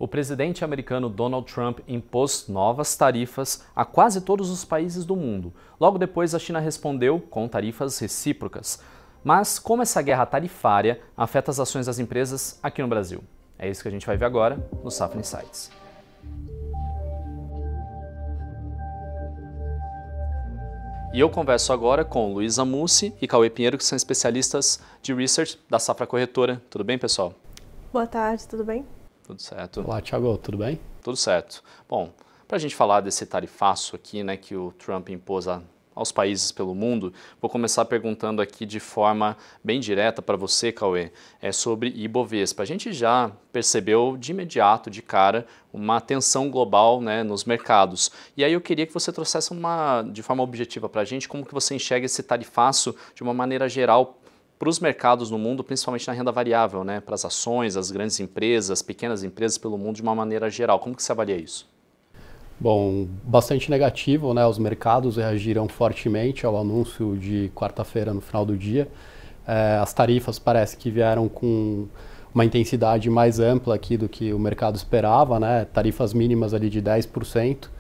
O presidente americano Donald Trump impôs novas tarifas a quase todos os países do mundo. Logo depois, a China respondeu com tarifas recíprocas. Mas como essa guerra tarifária afeta as ações das empresas aqui no Brasil? É isso que a gente vai ver agora no Safra Insights. E eu converso agora com Luísa Mussi e Cauê Pinheiro, que são especialistas de research da Safra Corretora. Tudo bem, pessoal? Boa tarde, tudo bem? Tudo certo. Olá, Thiago, tudo bem? Tudo certo. Bom, para a gente falar desse tarifaço aqui, né, que o Trump impôs aos países pelo mundo, vou começar perguntando aqui de forma bem direta para você, Cauê, sobre Ibovespa. A gente já percebeu de imediato, de cara, uma tensão global, né, nos mercados. E aí eu queria que você trouxesse de forma objetiva para a gente como que você enxerga esse tarifaço de uma maneira geral para os mercados no mundo, principalmente na renda variável, né, para as ações, as grandes empresas, as pequenas empresas pelo mundo de uma maneira geral. Como que você avalia isso? Bom, bastante negativo, né? Os mercados reagiram fortemente ao anúncio de quarta-feira no final do dia. As tarifas parece que vieram com uma intensidade mais ampla aqui do que o mercado esperava, né? Tarifas mínimas ali de 10%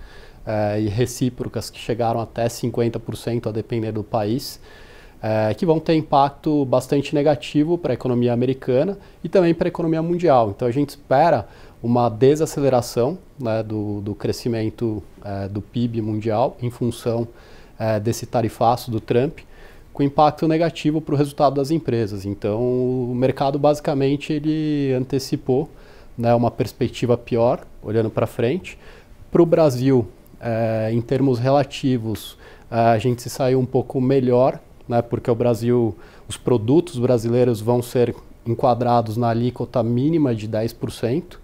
e recíprocas que chegaram até 50% a depender do país. Que vão ter impacto bastante negativo para a economia americana e também para a economia mundial. Então a gente espera uma desaceleração, né, do crescimento do PIB mundial em função desse tarifaço do Trump, com impacto negativo para o resultado das empresas. Então o mercado basicamente ele antecipou, né, uma perspectiva pior, olhando para frente. Para o Brasil, em termos relativos, a gente se saiu um pouco melhor, né, porque o Brasil, os produtos brasileiros vão ser enquadrados na alíquota mínima de 10%,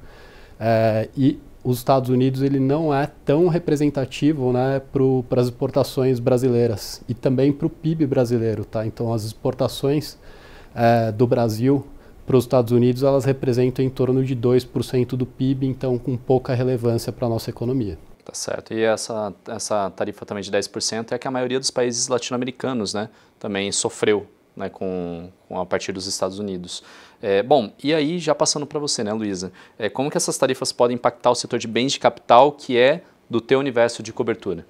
e os Estados Unidos ele não é tão representativo, né, para as exportações brasileiras e também para o PIB brasileiro. Tá? Então as exportações do Brasil para os Estados Unidos elas representam em torno de 2% do PIB, então com pouca relevância para a nossa economia. Tá certo. E essa tarifa também de 10% é que a maioria dos países latino-americanos, né, também sofreu, né, a partir dos Estados Unidos. Bom, e aí já passando para você, né, Luísa, como que essas tarifas podem impactar o setor de bens de capital, que é do teu universo de cobertura?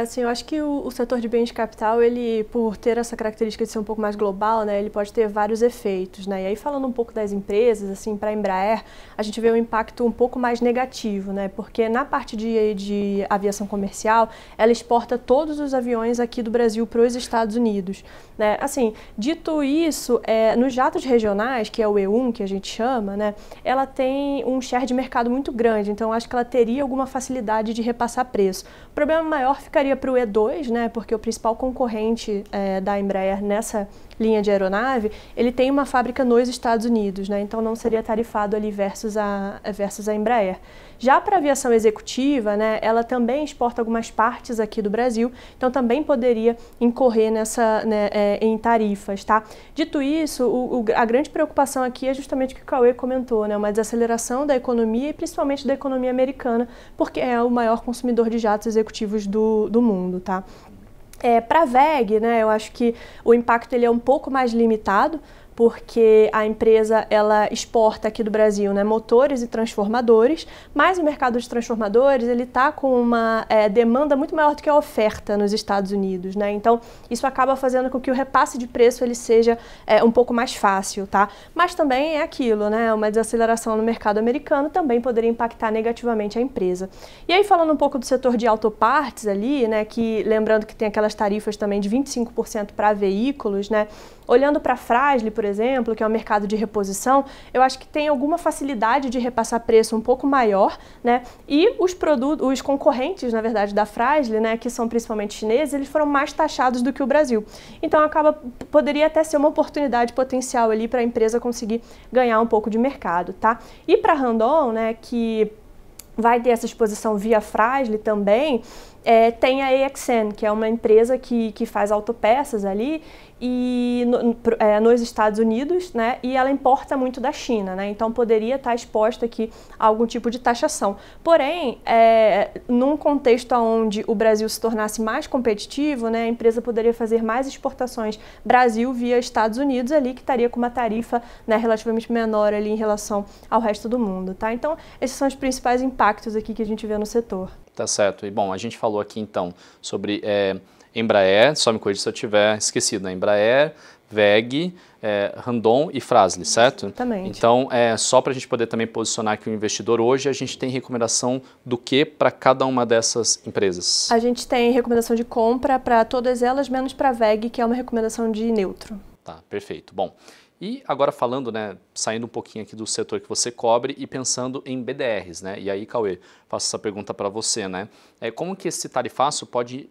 Assim, eu acho que o setor de bens de capital, ele, por ter essa característica de ser um pouco mais global, né, ele pode ter vários efeitos, né, e aí falando um pouco das empresas, assim, para a Embraer, a gente vê um impacto um pouco mais negativo, né, porque na parte de aviação comercial, ela exporta todos os aviões aqui do Brasil para os Estados Unidos, né, assim, dito isso, nos jatos regionais, que é o E1, que a gente chama, né, ela tem um share de mercado muito grande, então acho que ela teria alguma facilidade de repassar preço. O problema maior ficaria para o E2, né, porque o principal concorrente da Embraer nessa linha de aeronave, ele tem uma fábrica nos Estados Unidos, né, então não seria tarifado ali versus a Embraer. Já para a aviação executiva, né, ela também exporta algumas partes aqui do Brasil, então também poderia incorrer em tarifas, tá? Dito isso, a grande preocupação aqui é justamente o que o Cauê comentou, né, uma desaceleração da economia e principalmente da economia americana, porque é o maior consumidor de jatos executivos do mundo, tá? Para a WEG, né, eu acho que o impacto ele é um pouco mais limitado, porque a empresa ela exporta aqui do Brasil, né, motores e transformadores, mas o mercado de transformadores ele está com uma demanda muito maior do que a oferta nos Estados Unidos, né? Então isso acaba fazendo com que o repasse de preço ele seja um pouco mais fácil, tá? Mas também é aquilo, né? Uma desaceleração no mercado americano também poderia impactar negativamente a empresa. E aí falando um pouco do setor de autopartes ali, né? Que lembrando que tem aquelas tarifas também de 25% para veículos, né? Olhando para a Fras-le, por exemplo, que é um mercado de reposição, eu acho que tem alguma facilidade de repassar preço um pouco maior, né? E os concorrentes, na verdade, da Fras-le, né, que são principalmente chineses, eles foram mais taxados do que o Brasil. Então poderia até ser uma oportunidade potencial ali para a empresa conseguir ganhar um pouco de mercado, tá? E para a Randon, né, que vai ter essa exposição via Fras-le também, tem a AXN, que é uma empresa que faz autopeças ali e nos Estados Unidos, né, e ela importa muito da China, né, então poderia estar exposta aqui a algum tipo de taxação. Porém, num contexto onde o Brasil se tornasse mais competitivo, né, a empresa poderia fazer mais exportações Brasil via Estados Unidos ali, que estaria com uma tarifa, né, relativamente menor ali em relação ao resto do mundo, tá? Então, esses são os principais impactos aqui que a gente vê no setor. Tá certo. E bom, a gente falou aqui então sobre Embraer, só me corrija se eu tiver esquecido, né? Embraer, WEG, Randon e Fras-le, certo? Exatamente. Então, só para a gente poder também posicionar aqui o investidor, hoje a gente tem recomendação do que para cada uma dessas empresas? A gente tem recomendação de compra para todas elas, menos para a WEG, que é uma recomendação de neutro. Tá, perfeito. Bom, e agora falando, né, saindo um pouquinho aqui do setor que você cobre e pensando em BDRs, né? E aí, Cauê, faço essa pergunta para você, né? Como que esse tarifaço pode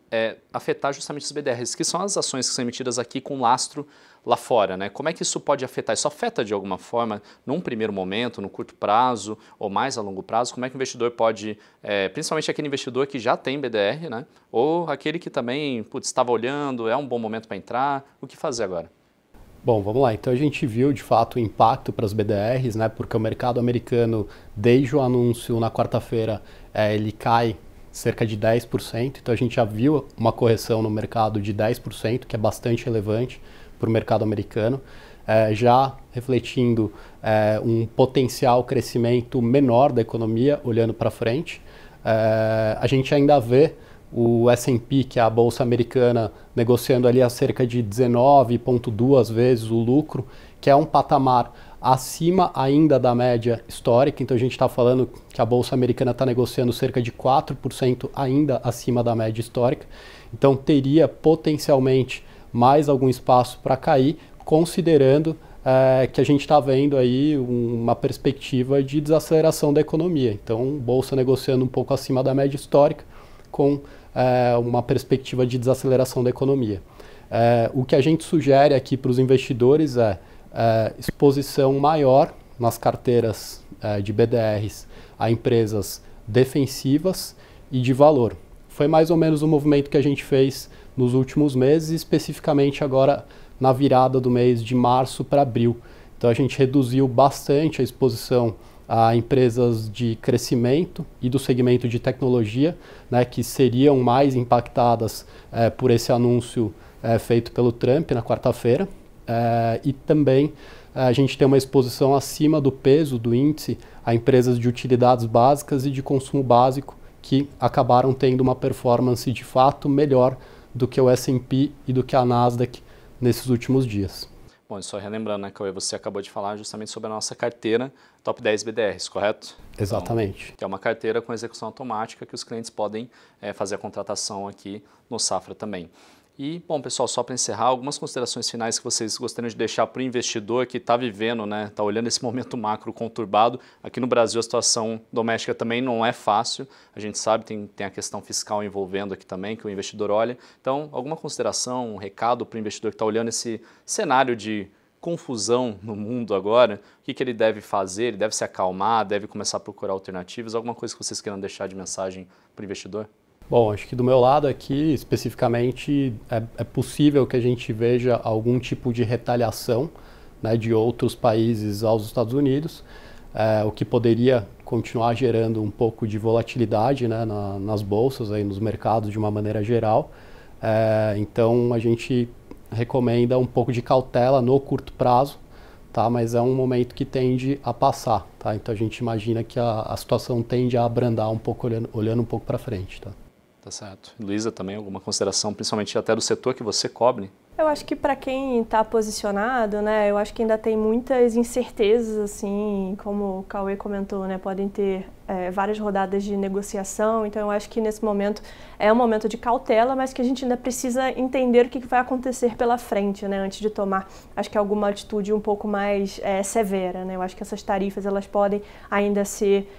afetar justamente os BDRs, que são as ações que são emitidas aqui com lastro lá fora, né? Como é que isso pode afetar? Isso afeta de alguma forma, num primeiro momento, no curto prazo ou mais a longo prazo? Como é que o investidor pode, principalmente aquele investidor que já tem BDR, né? Ou aquele que também, estava olhando, é um bom momento para entrar, o que fazer agora? Bom, vamos lá. Então a gente viu de fato o impacto para as BDRs, né? Porque o mercado americano, desde o anúncio na quarta-feira, ele cai cerca de 10%. Então a gente já viu uma correção no mercado de 10%, que é bastante relevante para o mercado americano, já refletindo um potencial crescimento menor da economia olhando para frente. A gente ainda vê o S&P, que é a bolsa americana, negociando ali a cerca de 19,2 vezes o lucro, que é um patamar acima ainda da média histórica. Então a gente está falando que a bolsa americana está negociando cerca de 4% ainda acima da média histórica. Então teria potencialmente mais algum espaço para cair, considerando que a gente está vendo aí uma perspectiva de desaceleração da economia. Então bolsa negociando um pouco acima da média histórica, com uma perspectiva de desaceleração da economia. O que a gente sugere aqui para os investidores é exposição maior nas carteiras de BDRs a empresas defensivas e de valor. Foi mais ou menos o movimento que a gente fez nos últimos meses, especificamente agora na virada do mês de março para abril. Então a gente reduziu bastante a exposição a empresas de crescimento e do segmento de tecnologia, né, que seriam mais impactadas por esse anúncio feito pelo Trump na quarta-feira. E também a gente tem uma exposição acima do peso do índice a empresas de utilidades básicas e de consumo básico que acabaram tendo uma performance de fato melhor do que o S&P e do que a Nasdaq nesses últimos dias. Bom, só relembrando, né, Cauê, você acabou de falar justamente sobre a nossa carteira Top 10 BDRs, correto? Exatamente. Então, que é uma carteira com execução automática que os clientes podem fazer a contratação aqui no Safra também. E, bom, pessoal, só para encerrar, algumas considerações finais que vocês gostariam de deixar para o investidor que está vivendo, né, está olhando esse momento macro conturbado. Aqui no Brasil a situação doméstica também não é fácil, a gente sabe, tem a questão fiscal envolvendo aqui também, que o investidor olha. Então, alguma consideração, um recado para o investidor que está olhando esse cenário de confusão no mundo agora, o que ele deve fazer? Ele deve se acalmar, deve começar a procurar alternativas? Alguma coisa que vocês queiram deixar de mensagem para o investidor? Bom, acho que do meu lado aqui, especificamente, é possível que a gente veja algum tipo de retaliação, né, de outros países aos Estados Unidos, o que poderia continuar gerando um pouco de volatilidade, né, nas bolsas, aí, nos mercados de uma maneira geral. Então a gente recomenda um pouco de cautela no curto prazo, tá? Mas é um momento que tende a passar, tá? Então a gente imagina que a situação tende a abrandar um pouco, olhando um pouco para frente, tá? Tá certo. Luísa, também alguma consideração, principalmente até do setor que você cobre? Eu acho que para quem está posicionado, né, eu acho que ainda tem muitas incertezas, assim, como o Cauê comentou, né, podem ter várias rodadas de negociação, então eu acho que nesse momento é um momento de cautela, mas que a gente ainda precisa entender o que vai acontecer pela frente, né, antes de tomar, acho que alguma atitude um pouco mais severa, né, eu acho que essas tarifas, elas podem ainda ser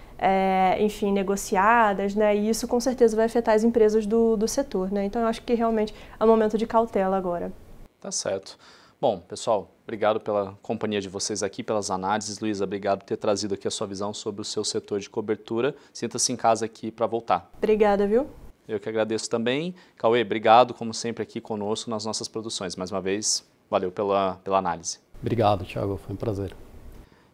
enfim, negociadas, né? E isso com certeza vai afetar as empresas do setor, né? Então eu acho que realmente é um momento de cautela agora. Tá certo. Bom, pessoal, obrigado pela companhia de vocês aqui, pelas análises. Luísa, obrigado por ter trazido aqui a sua visão sobre o seu setor de cobertura. Sinta-se em casa aqui para voltar. Obrigada, viu? Eu que agradeço também. Cauê, obrigado, como sempre, aqui conosco nas nossas produções. Mais uma vez, valeu pela análise. Obrigado, Thiago. Foi um prazer.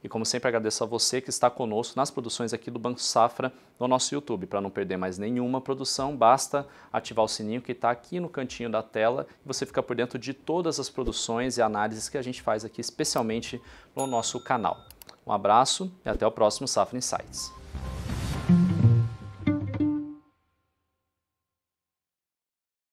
E como sempre, agradeço a você que está conosco nas produções aqui do Banco Safra no nosso YouTube. Para não perder mais nenhuma produção, basta ativar o sininho que está aqui no cantinho da tela e você fica por dentro de todas as produções e análises que a gente faz aqui, especialmente no nosso canal. Um abraço e até o próximo Safra Insights.